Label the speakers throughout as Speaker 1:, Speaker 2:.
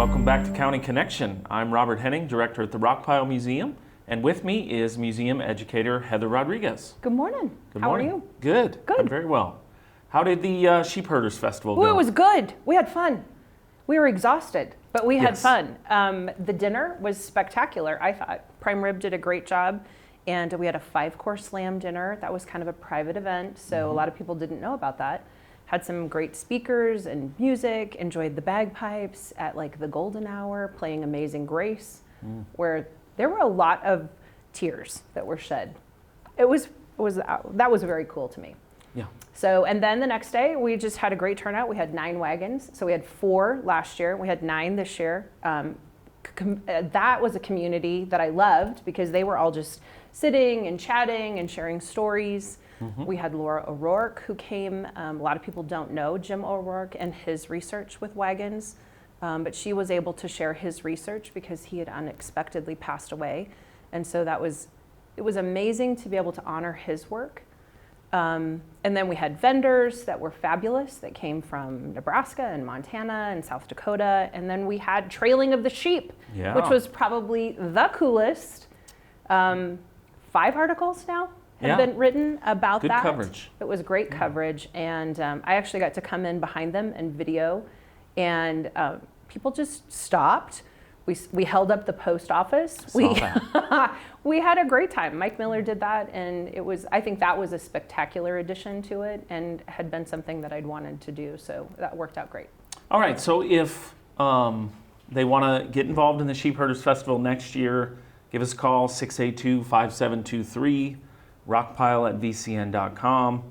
Speaker 1: Welcome back to County Connection. I'm Robert Henning, director at the Rockpile Museum, and with me is museum educator Heather Rodriguez.
Speaker 2: Good morning.
Speaker 1: Good
Speaker 2: How
Speaker 1: morning.
Speaker 2: are you?
Speaker 1: Good.
Speaker 2: Good.
Speaker 1: I'm very well. How did the Sheep Herders Festival go?
Speaker 2: Oh, it was good. We had fun. We were exhausted, but we had
Speaker 1: Yes.
Speaker 2: fun. The dinner was spectacular, I thought. Prime Rib did a great job, and we had a 5-course lamb dinner. That was kind of a private event, so a lot of people didn't know about that. Had some great speakers and music, enjoyed the bagpipes at like the golden hour, playing Amazing Grace, where there were a lot of tears that were shed. That was very cool to me.
Speaker 1: Yeah.
Speaker 2: So, and then the next day, we just had a great turnout. We had 9 wagons. So we had 4 last year. We had 9 this year. That was a community that I loved because they were all just sitting and chatting and sharing stories. We had Laura O'Rourke who came. A lot of people don't know Jim O'Rourke and his research with wagons, but she was able to share his research because he had unexpectedly passed away. And so it was amazing to be able to honor his work. And then we had vendors that were fabulous that came from Nebraska and Montana and South Dakota. And then we had Trailing of the Sheep, which was probably the coolest. 5 articles now have been written about that.
Speaker 1: Good coverage.
Speaker 2: It was great coverage. And I actually got to come in behind them and video. And people just stopped. We held up the post office. We had a great time. Mike Miller did that, and I think that was a spectacular addition to it and had been something that I'd wanted to do, so that worked out great.
Speaker 1: All right, so if they want to get involved in the Sheep Herders Festival next year, give us a call, 682-5723, rockpile@vcn.com.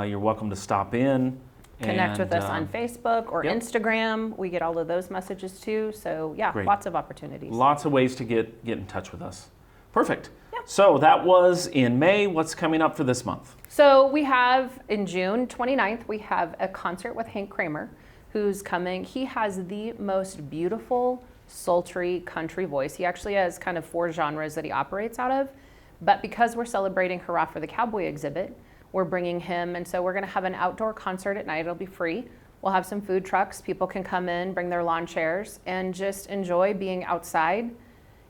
Speaker 1: You're welcome to stop in.
Speaker 2: Connect with us on Facebook or Instagram. We get all of those messages too. So yeah,
Speaker 1: Great.
Speaker 2: Lots of opportunities.
Speaker 1: Lots of ways to get in touch with us. Perfect. Yep. So that was in May. What's coming up for this month?
Speaker 2: So we have in June 29th, we have a concert with Hank Kramer, who's coming. He has the most beautiful, sultry country voice. He actually has kind of 4 genres that he operates out of. But because we're celebrating Hurrah for the Cowboy exhibit, we're bringing him, and so we're gonna have an outdoor concert at night. It'll be free. We'll have some food trucks. People can come in, bring their lawn chairs, and just enjoy being outside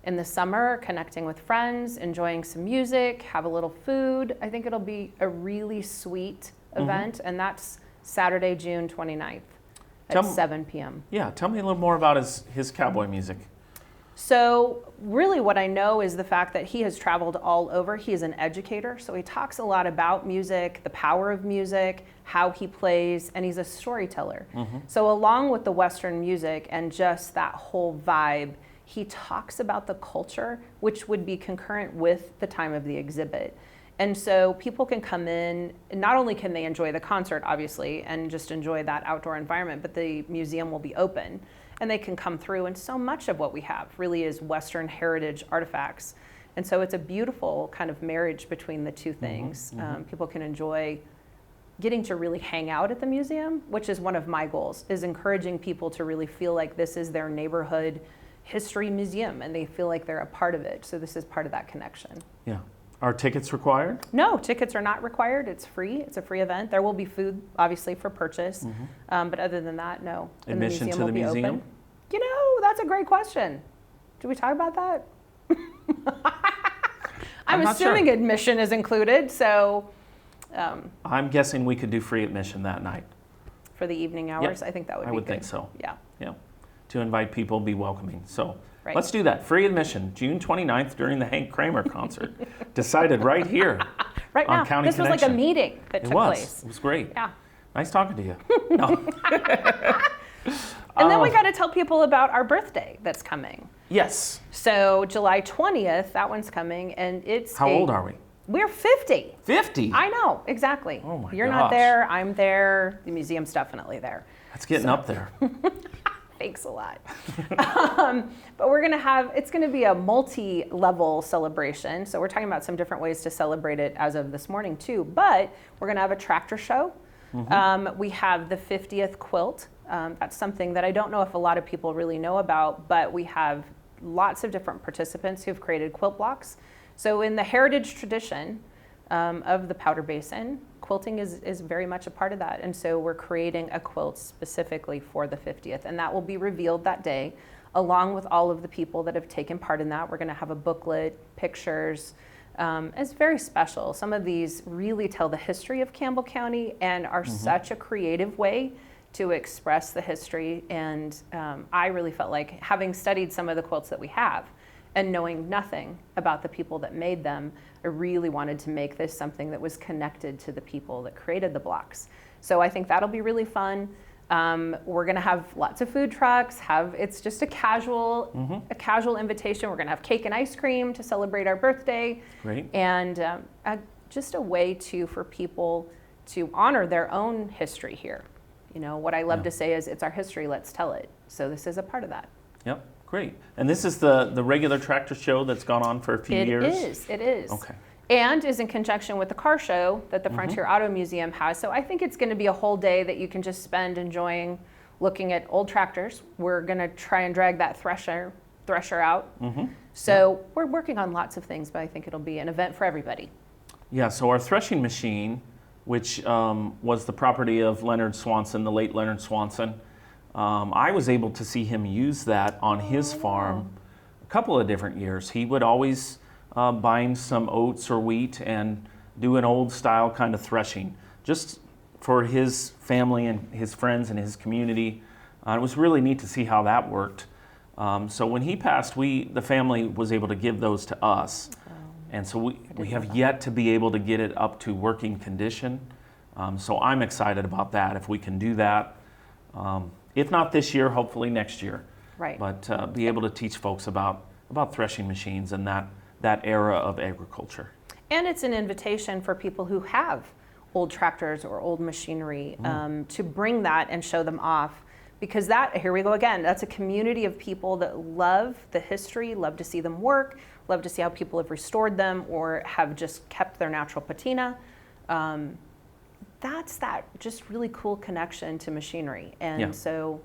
Speaker 2: in the summer, connecting with friends, enjoying some music, have a little food. I think it'll be a really sweet event, and that's Saturday, June 29th at 7 p.m.
Speaker 1: Yeah, tell me a little more about his cowboy music.
Speaker 2: So really what I know is the fact that he has traveled all over. He is an educator, so he talks a lot about music, the power of music, how he plays, and he's a storyteller. So along with the Western music and just that whole vibe, he talks about the culture, which would be concurrent with the time of the exhibit. And so people can come in, and not only can they enjoy the concert, obviously, and just enjoy that outdoor environment, but the museum will be open. And they can come through, and so much of what we have really is Western heritage artifacts. And so it's a beautiful kind of marriage between the two things. People can enjoy getting to really hang out at the museum, which is one of my goals, is encouraging people to really feel like this is their neighborhood history museum, and they feel like they're a part of it. So this is part of that connection.
Speaker 1: Yeah. Are tickets required?
Speaker 2: No, tickets are not required. It's free. It's a free event. There will be food, obviously, for purchase. But other than that, no.
Speaker 1: Admission to the museum?
Speaker 2: Open. You know, that's a great question. Did we talk about that? I'm assuming admission is included, so.
Speaker 1: I'm guessing we could do free admission that night.
Speaker 2: For the evening hours?
Speaker 1: Yep.
Speaker 2: I think that would be good.
Speaker 1: I would think so.
Speaker 2: Yeah.
Speaker 1: Yeah. To invite people, be welcoming. So
Speaker 2: right.
Speaker 1: Let's do that. Free admission, June 29th during the Hank Kramer concert. Decided right here
Speaker 2: right
Speaker 1: on
Speaker 2: now.
Speaker 1: County
Speaker 2: This
Speaker 1: Connection.
Speaker 2: was like a meeting that took place.
Speaker 1: It was great.
Speaker 2: Yeah.
Speaker 1: Nice talking to you. No.
Speaker 2: And then we got to tell people about our birthday that's coming.
Speaker 1: Yes.
Speaker 2: So July 20th, that one's coming, and it's
Speaker 1: How old are we?
Speaker 2: We're 50.
Speaker 1: 50?
Speaker 2: I know, exactly.
Speaker 1: Oh my
Speaker 2: You're
Speaker 1: gosh.
Speaker 2: not there, I'm there, the museum's definitely there.
Speaker 1: That's getting up there.
Speaker 2: Thanks a lot. But we're gonna have, it's gonna be a multi-level celebration. So we're talking about some different ways to celebrate it as of this morning too. But we're gonna have a tractor show. We have the 50th quilt. That's something that I don't know if a lot of people really know about, but we have lots of different participants who've created quilt blocks. So in the heritage tradition, of the Powder Basin. Quilting is very much a part of that. And so we're creating a quilt specifically for the 50th. And that will be revealed that day, along with all of the people that have taken part in that. We're going to have a booklet, pictures. It's very special. Some of these really tell the history of Campbell County and are such a creative way to express the history. And I really felt like, having studied some of the quilts that we have and knowing nothing about the people that made them, I really wanted to make this something that was connected to the people that created the blocks. So I think that'll be really fun. We're going to have lots of food trucks. It's just a casual invitation. We're going to have cake and ice cream to celebrate our birthday.
Speaker 1: Great.
Speaker 2: And just a way for people to honor their own history here. You know, what I love to say is, it's our history, let's tell it. So this is a part of that.
Speaker 1: Yep, great. And this is the regular tractor show that's gone on for a few years?
Speaker 2: It is.
Speaker 1: Okay.
Speaker 2: And is in conjunction with the car show that the Frontier Auto Museum has. So I think it's going to be a whole day that you can just spend enjoying looking at old tractors. We're going to try and drag that thresher out. So we're working on lots of things, but I think it'll be an event for everybody.
Speaker 1: Yeah, so our threshing machine, which was the property of Leonard Swanson, the late Leonard Swanson, I was able to see him use that on his farm a couple of different years. He would always bind some oats or wheat and do an old style kind of threshing, just for his family and his friends and his community. It was really neat to see how that worked. So when he passed, the family was able to give those to us. And so we have yet to be able to get it up to working condition. So I'm excited about that, if we can do that. If not this year, hopefully next year.
Speaker 2: Right.
Speaker 1: But be able to teach folks about threshing machines and that era of agriculture.
Speaker 2: And it's an invitation for people who have old tractors or old machinery to bring that and show them off. Because here we go again, that's a community of people that love the history, love to see them work, love to see how people have restored them or have just kept their natural patina. That's that just really cool connection to machinery. And so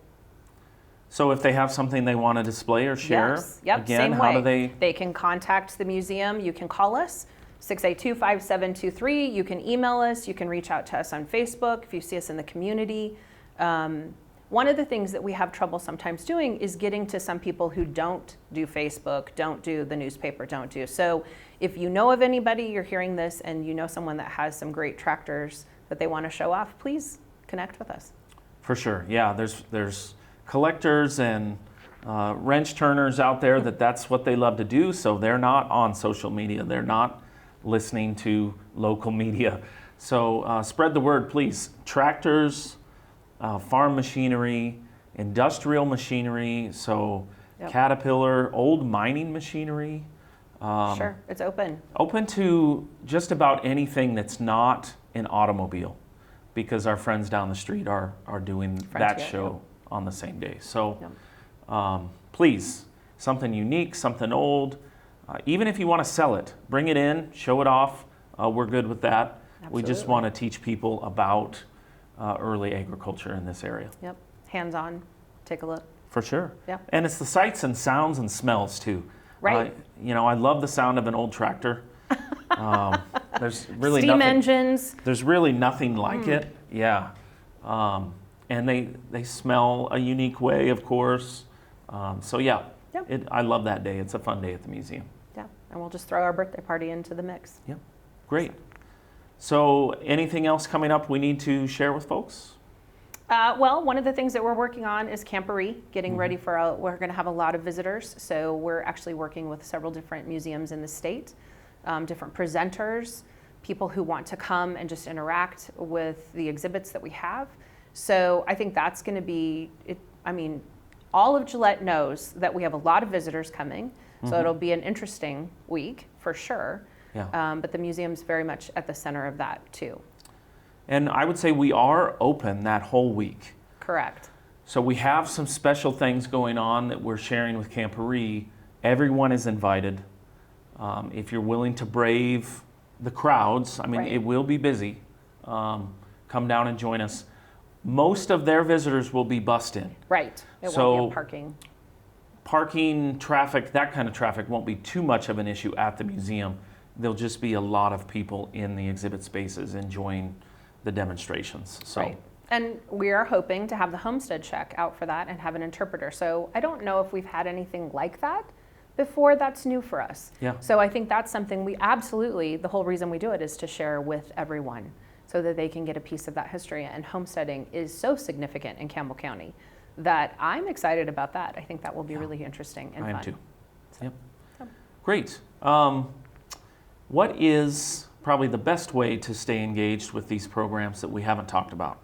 Speaker 1: if they have something they want to display or share, again,
Speaker 2: same
Speaker 1: how
Speaker 2: way.
Speaker 1: do they?
Speaker 2: They can contact the museum. You can call us, 682-5723. You can email us. You can reach out to us on Facebook if you see us in the community. One of the things that we have trouble sometimes doing is getting to some people who don't do Facebook, don't do the newspaper, don't do. So if you know of anybody, you're hearing this, and you know someone that has some great tractors that they want to show off, please connect with us.
Speaker 1: For sure, yeah. There's collectors and wrench turners out there that's what they love to do. So they're not on social media. They're not listening to local media. So spread the word, please. Tractors, farm machinery, industrial machinery, so Caterpillar, old mining machinery.
Speaker 2: Sure, it's open.
Speaker 1: Open to just about anything that's not an automobile, because our friends down the street are doing that show on the same day. So please, something unique, something old, even if you want to sell it, bring it in, show it off. We're good with that.
Speaker 2: Absolutely.
Speaker 1: We just want to teach people about early agriculture in this area.
Speaker 2: Yep, hands-on, take a look.
Speaker 1: For sure.
Speaker 2: Yeah.
Speaker 1: And it's the sights and sounds and smells too.
Speaker 2: Right.
Speaker 1: I love the sound of an old tractor. There's really
Speaker 2: Steam engines.
Speaker 1: There's really nothing like it. Yeah. And they smell a unique way, of course. I love that day. It's a fun day at the museum.
Speaker 2: Yeah, and we'll just throw our birthday party into the mix.
Speaker 1: Yeah, great. So anything else coming up we need to share with folks?
Speaker 2: Well, one of the things that we're working on is Camporee, getting ready we're going to have a lot of visitors. So we're actually working with several different museums in the state, different presenters, people who want to come and just interact with the exhibits that we have. So I think that's going to be, all of Gillette knows that we have a lot of visitors coming. So it'll be an interesting week for sure.
Speaker 1: Yeah.
Speaker 2: But the museum's very much at the center of that too.
Speaker 1: And I would say we are open that whole week.
Speaker 2: Correct.
Speaker 1: So we have some special things going on that we're sharing with Camporee. Everyone is invited. If you're willing to brave the crowds, it will be busy. Come down and join us. Most of their visitors will be bussed in.
Speaker 2: Right. It won't be parking.
Speaker 1: Parking, traffic, that kind of traffic won't be too much of an issue at the museum. there'll just be a lot of people in the exhibit spaces enjoying the demonstrations. So.
Speaker 2: Right. And we are hoping to have the homestead check out for that and have an interpreter. So I don't know if we've had anything like that before. That's new for us.
Speaker 1: Yeah.
Speaker 2: So I think that's something we absolutely, the whole reason we do it is to share with everyone so that they can get a piece of that history. And homesteading is so significant in Campbell County that I'm excited about that. I think that will be really interesting and fun.
Speaker 1: I am too.
Speaker 2: So,
Speaker 1: Yep.
Speaker 2: so.
Speaker 1: Great. What is probably the best way to stay engaged with these programs that we haven't talked about?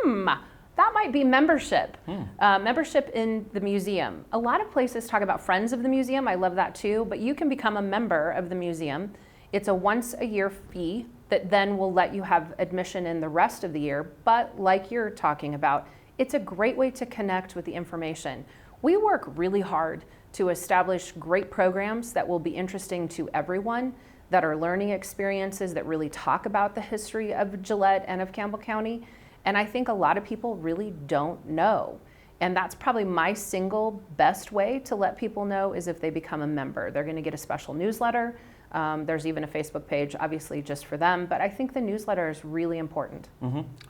Speaker 2: That might be membership. Membership in the museum. A lot of places talk about friends of the museum. I love that too, but you can become a member of the museum. It's a once a year fee that then will let you have admission in the rest of the year. But like you're talking about, it's a great way to connect with the information. We work really hard to establish great programs that will be interesting to everyone, that are learning experiences that really talk about the history of Gillette and of Campbell County. And I think a lot of people really don't know. And that's probably my single best way to let people know is if they become a member. They're going to get a special newsletter. There's even a Facebook page, obviously, just for them. But I think the newsletter is really important.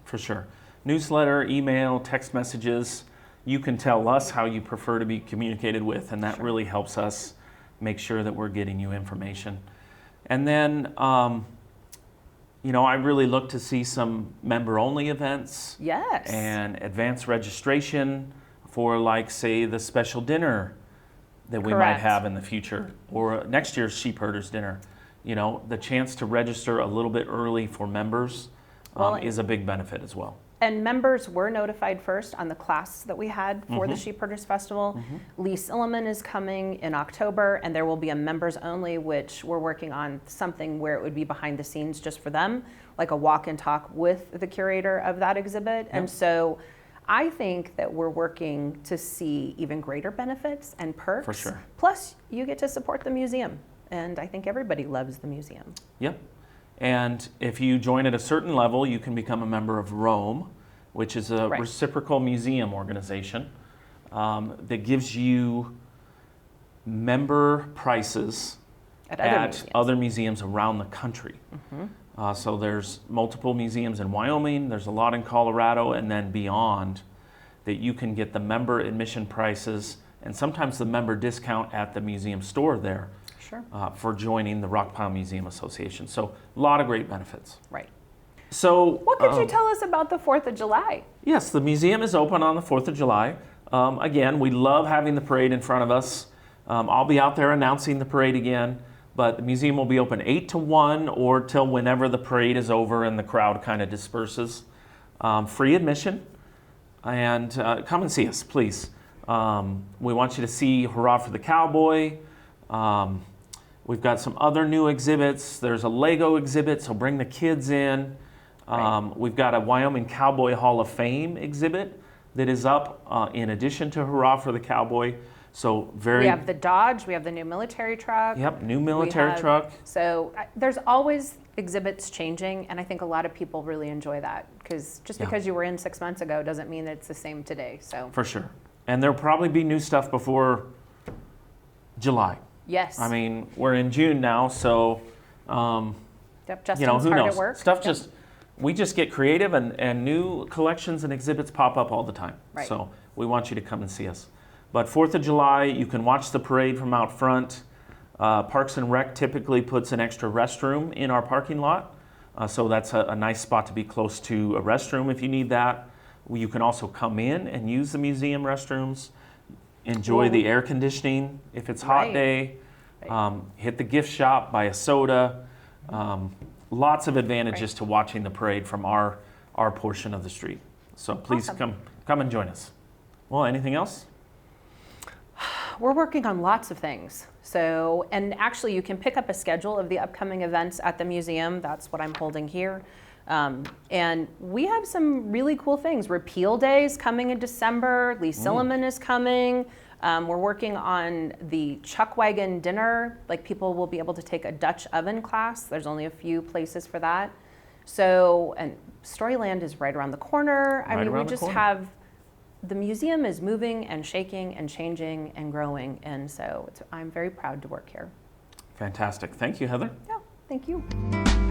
Speaker 1: For sure. Newsletter, email, text messages. You can tell us how you prefer to be communicated with, and that really helps us make sure that we're getting you information. And then, I really look to see some member-only events.
Speaker 2: Yes.
Speaker 1: And advanced registration for, like, say, the special dinner that we might have in the future, or next year's Sheep Herders Dinner. The chance to register a little bit early for members is a big benefit as well.
Speaker 2: And members were notified first on the class that we had for the Sheep Herders Festival. Lee Silliman is coming in October, and there will be a members only, which we're working on something where it would be behind the scenes just for them, like a walk and talk with the curator of that exhibit. And so I think that we're working to see even greater benefits and perks.
Speaker 1: For sure.
Speaker 2: Plus, you get to support the museum. And I think everybody loves the museum.
Speaker 1: Yep. And if you join at a certain level, you can become a member of Rome, which is a reciprocal museum organization that gives you member prices at other museums around the country. So there's multiple museums in Wyoming, there's a lot in Colorado, and then beyond that you can get the member admission prices and sometimes the member discount at the museum store there. For joining the Rockpile Museum Association. So a lot of great benefits.
Speaker 2: Right.
Speaker 1: So
Speaker 2: what could you tell us about the 4th of July?
Speaker 1: Yes, the museum is open on the 4th of July. Again, we love having the parade in front of us. I'll be out there announcing the parade again, but the museum will be open 8 to 1 or till whenever the parade is over and the crowd kind of disperses. Free admission, and come and see us, please. We want you to see Hurrah for the Cowboy. We've got some other new exhibits. There's a Lego exhibit, so bring the kids in. We've got a Wyoming Cowboy Hall of Fame exhibit that is up in addition to Hurrah for the Cowboy. So
Speaker 2: we have the Dodge, we have the new military truck.
Speaker 1: Yep, new military truck.
Speaker 2: So there's always exhibits changing, and I think a lot of people really enjoy that because just because you were in 6 months ago doesn't mean that it's the same today. So
Speaker 1: for sure. And there'll probably be new stuff before July.
Speaker 2: Yes.
Speaker 1: I mean, we're in June now, so
Speaker 2: Justin's
Speaker 1: who
Speaker 2: hard
Speaker 1: knows?
Speaker 2: at work.
Speaker 1: We just get creative, and new collections and exhibits pop up all the time.
Speaker 2: Right.
Speaker 1: So we want you to come and see us. But 4th of July, you can watch the parade from out front. Parks and Rec typically puts an extra restroom in our parking lot, so that's a nice spot to be close to a restroom if you need that. You can also come in and use the museum restrooms. Enjoy the air conditioning if it's a hot day. Hit the gift shop, buy a soda. Lots of advantages to watching the parade from our portion of the street. So please come and join us. Well, anything else?
Speaker 2: We're working on lots of things. So, and actually you can pick up a schedule of the upcoming events at the museum. That's what I'm holding here. And we have some really cool things. Repeal Day is coming in December. Lee Silliman is coming. We're working on the Chuck Wagon dinner. Like, people will be able to take a Dutch oven class. There's only a few places for that. So, and Storyland is right around the corner. I mean, we just have, the museum is moving and shaking and changing and growing. And so I'm very proud to work here.
Speaker 1: Fantastic. Thank you, Heather.
Speaker 2: Yeah. Thank you.